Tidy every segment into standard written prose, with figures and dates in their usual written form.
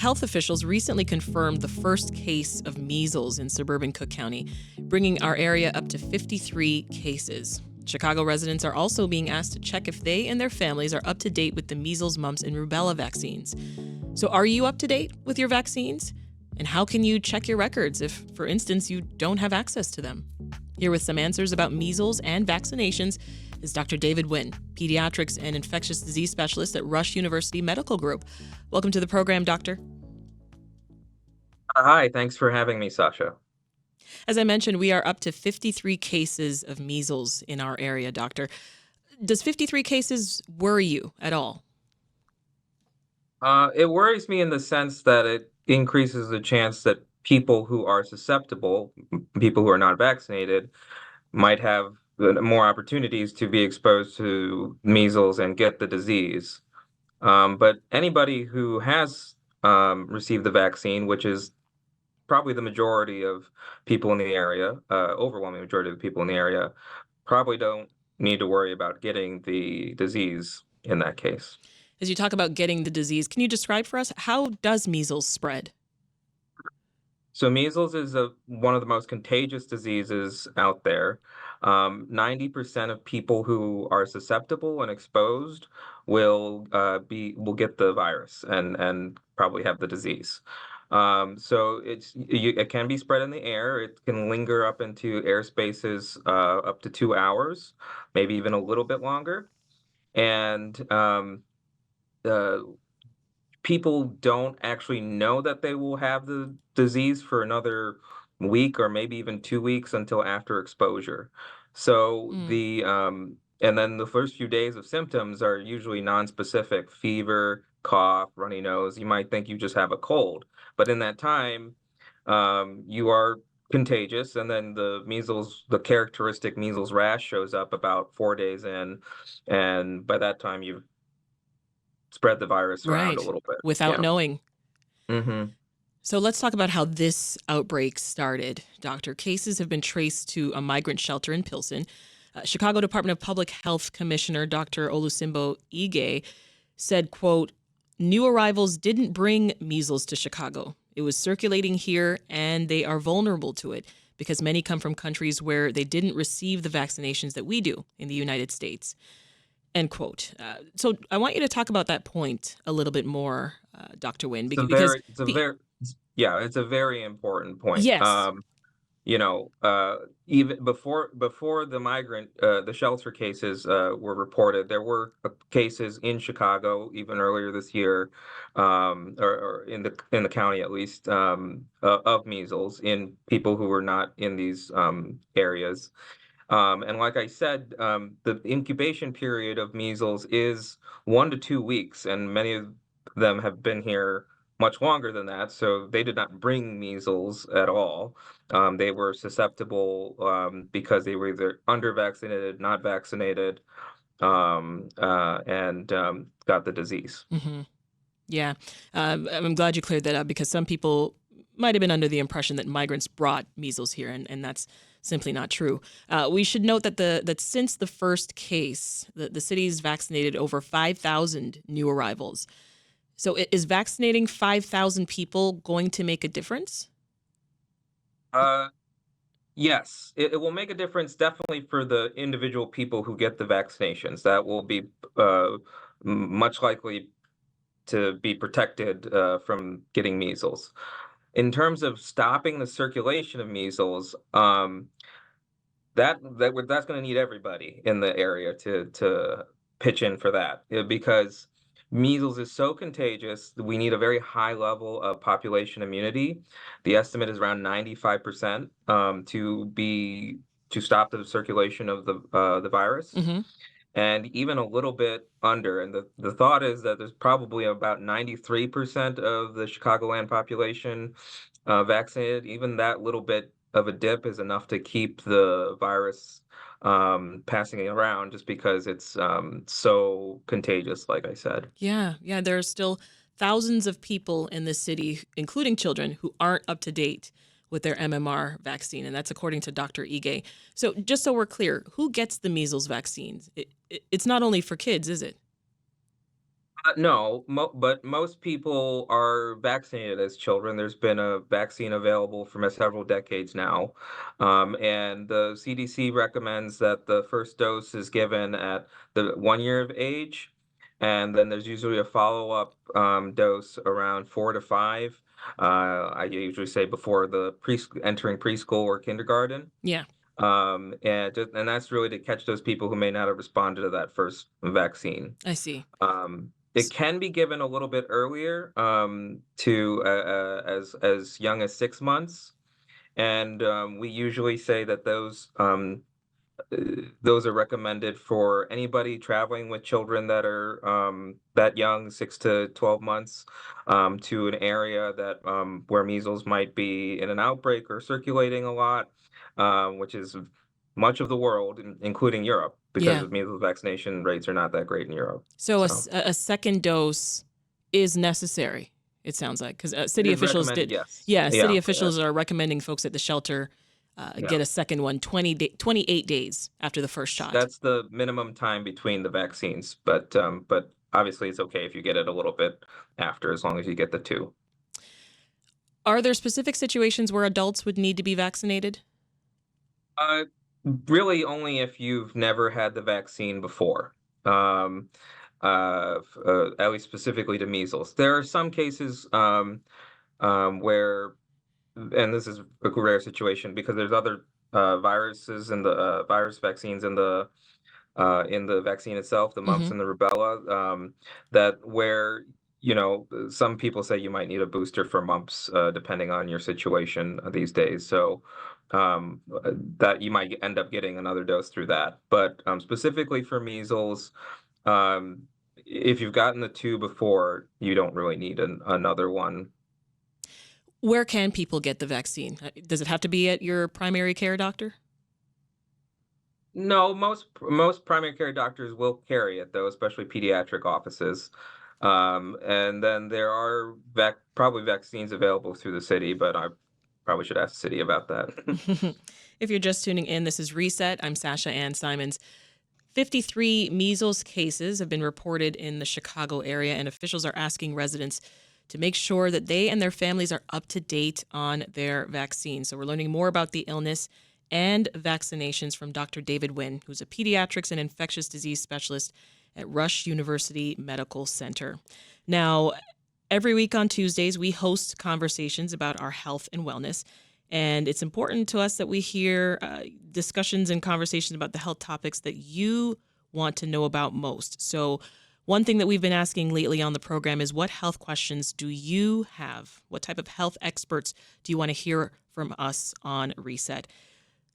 health officials recently confirmed the first case of measles in Suburban Cook County, bringing our area up to 53 cases. Chicago residents are also being asked to check if they and their families are up to date with the measles, mumps, and rubella vaccines. So are you up to date with your vaccines? And how can you check your records if, for instance, you don't have access to them? Here with some answers about measles and vaccinations is Dr. David Nguyen, pediatrics and infectious disease specialist at Rush University Medical Group. Welcome to the program, Doctor. Hi, thanks for having me, Sasha. As I mentioned, we are up to 53 cases of measles in our area, Doctor. Does 53 cases worry you at all? It worries me in the sense that it increases the chance that people who are susceptible, people who are not vaccinated, might have more opportunities to be exposed to measles and get the disease. But anybody who has received the vaccine, which is probably the majority of people in the area, overwhelming majority of the people in the area, probably don't need to worry about getting the disease in that case. As you talk about getting the disease, can you describe for us how does measles spread? So measles is one of the most contagious diseases out there. 90% of people who are susceptible and exposed will get the virus and probably have the disease. So it can be spread in the air. It can linger up into air spaces up to 2 hours, maybe even a little bit longer. And uh, people don't actually know that they will have the disease for another week or maybe even 2 weeks until after exposure. So and then the first few days of symptoms are usually nonspecific: fever, cough, runny nose. You might think you just have a cold, but in that time, you are contagious, and then the characteristic measles rash shows up about 4 days in, and by that time you've spread the virus around a Right, little bit. without Yeah. knowing. hmm So let's talk about how this outbreak started, Doctor. Cases have been traced to a migrant shelter in Pilsen. Chicago Department of Public Health Commissioner Dr. Olusimbo Ige said, quote, "New arrivals didn't bring measles to Chicago. It was circulating here, and they are vulnerable to it because many come from countries where they didn't receive the vaccinations that we do in the United States." End quote. So I want you to talk about that point a little bit more, Dr. Nguyen, It's a because very, it's a very, yeah, it's a very important point. yes, You know, even before the shelter cases were reported, there were cases in Chicago even earlier this year, or in the county at least, of measles in people who were not in these areas. And like I said, the incubation period of measles is 1 to 2 weeks, and many of them have been here much longer than that. So they did not bring measles at all. They were susceptible because they were either under-vaccinated, not vaccinated, and got the disease. hmm yeah. I'm glad you cleared that up because some people might have been under the impression that migrants brought measles here, and that's simply not true. We should note that since the first case, the city's vaccinated over 5,000 new arrivals. So is vaccinating 5,000 people going to make a difference? Uh, Yes, it will make a difference definitely for the individual people who get the vaccinations. That will be much likely to be protected from getting measles. In terms of stopping the circulation of measles, that's going to need everybody in the area to pitch in for that, because measles is so contagious that we need a very high level of population immunity. The estimate is around 95% to stop the circulation of the virus, hmm and even a little bit under. And the thought is that there's probably about 93% of the Chicagoland population vaccinated. Even that little bit of a dip is enough to keep the virus passing around, just because it's so contagious, like I said. Yeah. There are still thousands of people in this city, including children, who aren't up to date with their MMR vaccine, and that's according to Dr. Ige. So just so we're clear, who gets the measles vaccines? It's not only for kids, is it? No, but most people are vaccinated as children. There's been a vaccine available for several decades now. And the CDC recommends that the first dose is given at the 1 year of age. And then there's usually a follow-up dose around 4 to 5. I usually say before the entering preschool or kindergarten. Yeah, And that's really to catch those people who may not have responded to that first vaccine. I see. It can be given a little bit earlier, to as young as 6 months, and we usually say that those are recommended for anybody traveling with children that are that young, 6 to 12 months, to an area that where measles might be in an outbreak or circulating a lot, which is much of the world, including Europe, because Yeah. of measles vaccination rates are not that great in Europe. So So a second dose is necessary, it sounds like, because it city is officials recommended, did. yes. Yeah, city Yeah, officials are recommending folks at the shelter yeah. get a second one 28 days after the first shot. That's the minimum time between the vaccines, but obviously it's okay if you get it a little bit after, as long as you get the two. Are there specific situations where adults would need to be vaccinated? Uh, Really only if you've never had the vaccine before. Um, at least specifically to measles. There are some cases where, and this is a rare situation because there's other viruses and the virus vaccines in the vaccine itself, the mumps Hmm. and the rubella, that where some people say you might need a booster for mumps, depending on your situation these days. So that you might end up getting another dose through that. But specifically for measles, um, if you've gotten the two before, you don't really need another one. Where can people get the vaccine? Does it have to be at your primary care doctor? No, most primary care doctors will carry it though, especially pediatric offices. And then there are probably vaccines available through the city, but I probably should ask the city about that. If you're just tuning in, this is Reset. I'm Sasha-Ann Simons. 53 measles cases have been reported in the Chicago area, and officials are asking residents to make sure that they and their families are up to date on their vaccine. So we're learning more about the illness and vaccinations from Dr. David Nguyen, who's a pediatrics and infectious disease specialist at Rush University Medical Center. Now, every week on Tuesdays, we host conversations about our health and wellness. And it's important to us that we hear discussions and conversations about the health topics that you want to know about most. So, one thing that we've been asking lately on the program is, what health questions do you have? What type of health experts do you want to hear from us on Reset?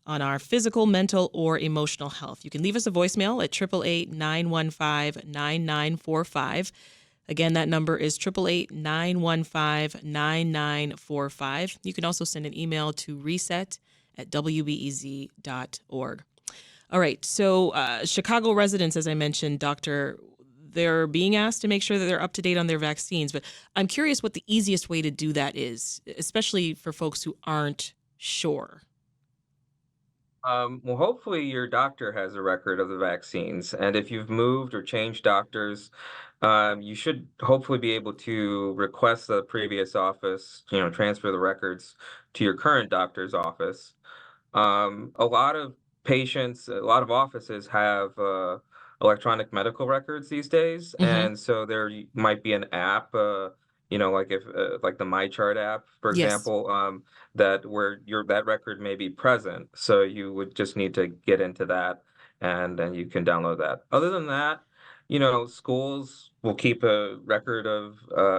On our physical, mental, or emotional health. You can leave us a voicemail at 888-915-9945. Again, that number is 888-915-9945. You can also send an email to reset@wbez.org. All right, so Chicago residents, as I mentioned, Doctor, they're being asked to make sure that they're up to date on their vaccines, but I'm curious what the easiest way to do that is, especially for folks who aren't sure. Well, hopefully your doctor has a record of the vaccines, and if you've moved or changed doctors, you should hopefully be able to request the previous office, transfer the records to your current doctor's office. A lot of a lot of offices have electronic medical records these days, Mm-hmm. and so there might be an app, like if like the MyChart app, for Yes. example, that where that record may be present. So you would just need to get into that, and then you can download that. Other than that, schools will keep a record of,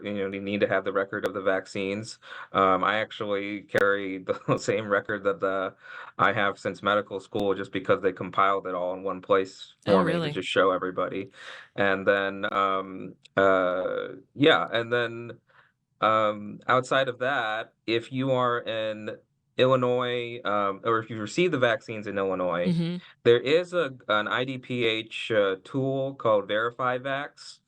they need to have the record of the vaccines. I actually carry the same record that I have since medical school, just because they compiled it all in one place Oh, for me to really? just show everybody. And then, yeah, and then outside of that, if you are in Illinois, or if you receive the vaccines in Illinois, Mm-hmm. there is an IDPH tool called Verify Vax.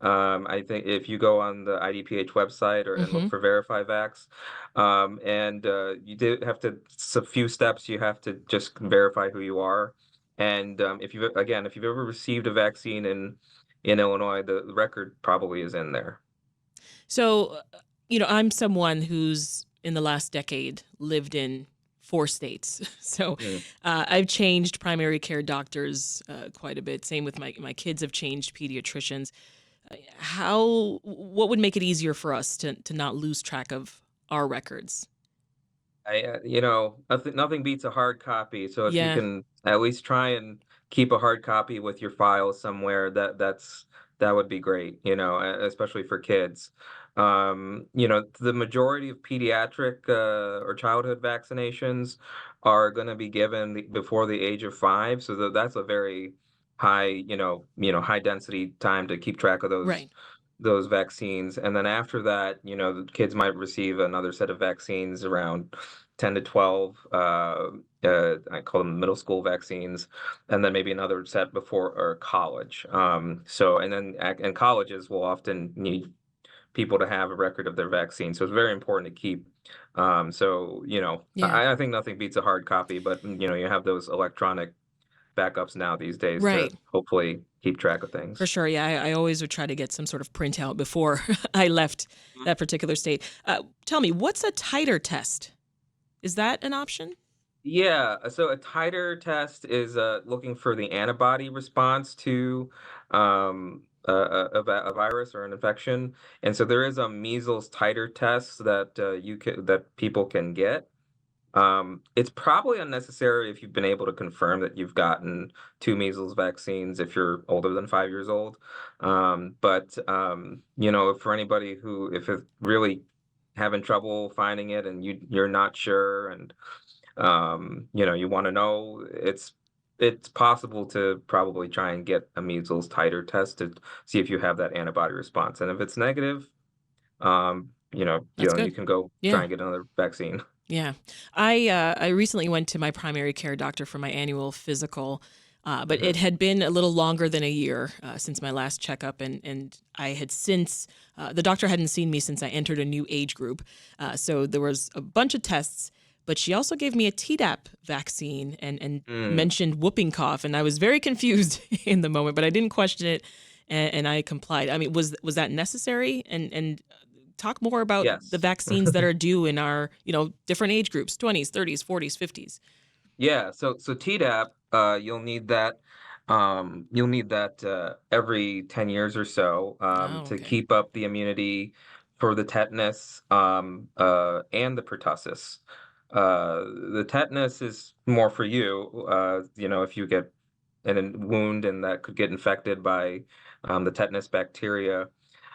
I think if you go on the IDPH website and look Mm-hmm. for Verify Vax, and you do have to, it's a few steps. You have to just verify who you are. And if you've ever received a vaccine in Illinois, the record probably is in there. So, I'm someone who's in the last decade lived in 4 states. So Mm. I've changed primary care doctors quite a bit. Same with my kids have changed pediatricians. What would make it easier for us to not lose track of our records? Nothing beats a hard copy. So if you Yeah, can at least try and keep a hard copy with your files somewhere, that would be great. Especially for kids. The majority of pediatric or childhood vaccinations are going to be given before the age of 5. So that's a very high, high density time to keep track of right. those vaccines. And then after that, the kids might receive another set of vaccines around 10 to 12. I call them middle school vaccines, and then maybe another set before or college. And colleges will often need people to have a record of their vaccine. So it's very important to keep. Yeah, I think nothing beats a hard copy, but you have those electronic backups now these days to right. hopefully keep track of For things. sure. Yeah, I always would try to get some sort of printout before I left that particular state. Tell me, what's a titer test? Is that an option? Yeah, so a titer test is looking for the antibody response to a virus or an infection, and so there is a measles titer test that that people can get. It's probably unnecessary if you've been able to confirm that you've gotten 2 measles vaccines if you're older than 5 years old. But for anybody who, if it's really having trouble finding it and you're not sure and you want to know, it's possible to probably try and get a measles titer test to see if you have that antibody response. And if it's negative, That's you good. can go try Yeah. and get another vaccine. Yeah. I recently went to my primary care doctor for my annual physical, but it Mhm. had been a little longer than a year since my last checkup, and I had since the doctor hadn't seen me since I entered a new age group, so there was a bunch of tests. But she also gave me a Tdap vaccine and Mm, mentioned whooping cough, and I was very confused in the moment, but I didn't question it, and I complied. I mean, was that necessary? And talk more about the yes. vaccines that are due in our, different age groups, 20s, 30s, 40s, 50s. Yeah, so Tdap, you'll need that every 10 years or so Oh, to okay. keep up the immunity for the tetanus and the pertussis. The tetanus is more for you, if you get wound and that could get infected by the tetanus bacteria.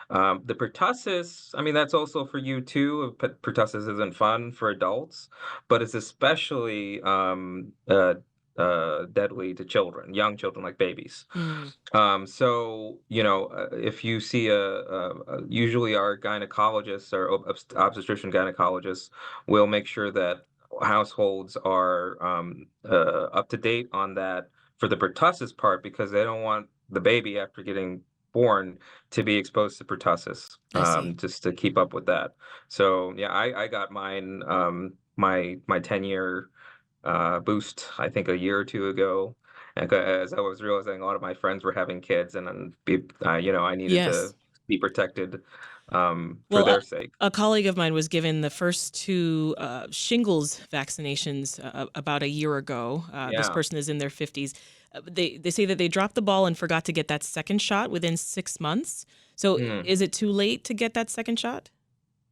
The pertussis, I mean, that's also for you too. Pertussis isn't fun for adults, but it's especially deadly to children, young children like babies. Mm, If you see usually our gynecologists or obstetrician gynecologists will make sure that households are up to date on that for the pertussis part because they don't want the baby after getting born to be exposed to pertussis, I see. just to keep up with that. So yeah, I got mine, my 10-year boost, I think a year or two ago. And as I was realizing, a lot of my friends were having kids, and then I needed to Yes. be protected for Well, their sake. a colleague of mine was given the first two shingles vaccinations about a year ago. This Yeah. person is in their 50s. They say that they dropped the ball and forgot to get that second shot within 6 months. So Mm. is it too late to get that second shot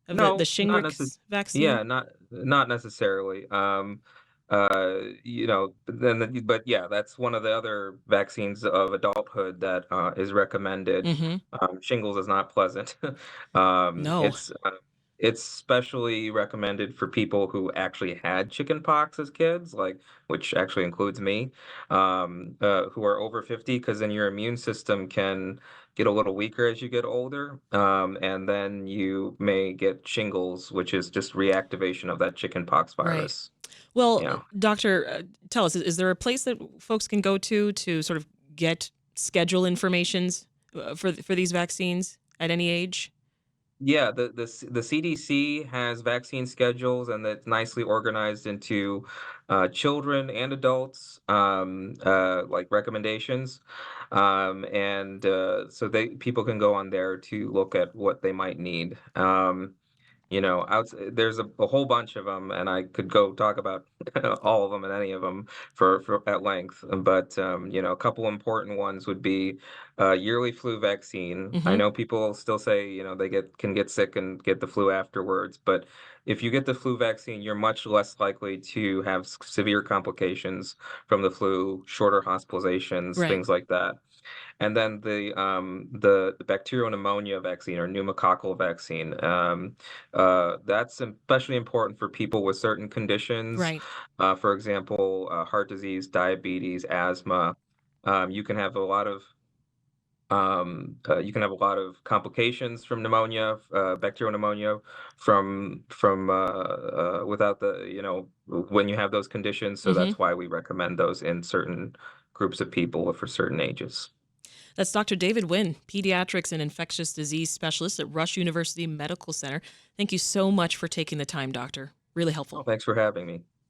of the No, not necessarily. Shingrix vaccine? Yeah, not necessarily. But yeah, that's one of the other vaccines of adulthood that is recommended. Mm-hmm. Shingles is not pleasant. No. It's specially recommended for people who actually had chicken pox as kids, like which actually includes me, who are over 50, because then your immune system can get a little weaker as you get older, and then you may get shingles, which is just reactivation of that chickenpox Right. virus. Well, Yeah. doctor, tell us, is there a place that folks can go to sort of get schedule informations for these vaccines at any age? Yeah, the CDC has vaccine schedules, and that's nicely organized into children and adults, like recommendations, and so they people can go on there to look at what they might need. There's a whole bunch of them, and I could go talk about all of them and any of them for at length. But a couple important ones would be yearly flu vaccine. I Hmm. know people still say they can get sick and get the flu afterwards, but if you get the flu vaccine, you're much less likely to have severe complications from the flu, shorter hospitalizations, Right. things like that. And then the bacterial pneumonia vaccine or pneumococcal vaccine, that's especially important for people with certain conditions. Right. For example, heart disease, diabetes, asthma. You can have a lot of complications from pneumonia, bacterial pneumonia, from without when you have those conditions. So Hmm. that's why we recommend those in certain groups of people or for certain ages. That's Dr. David Nguyen, pediatrics and infectious disease specialist at Rush University Medical Center. Thank you so much for taking the time, doctor. Really Well, helpful. thanks for having me.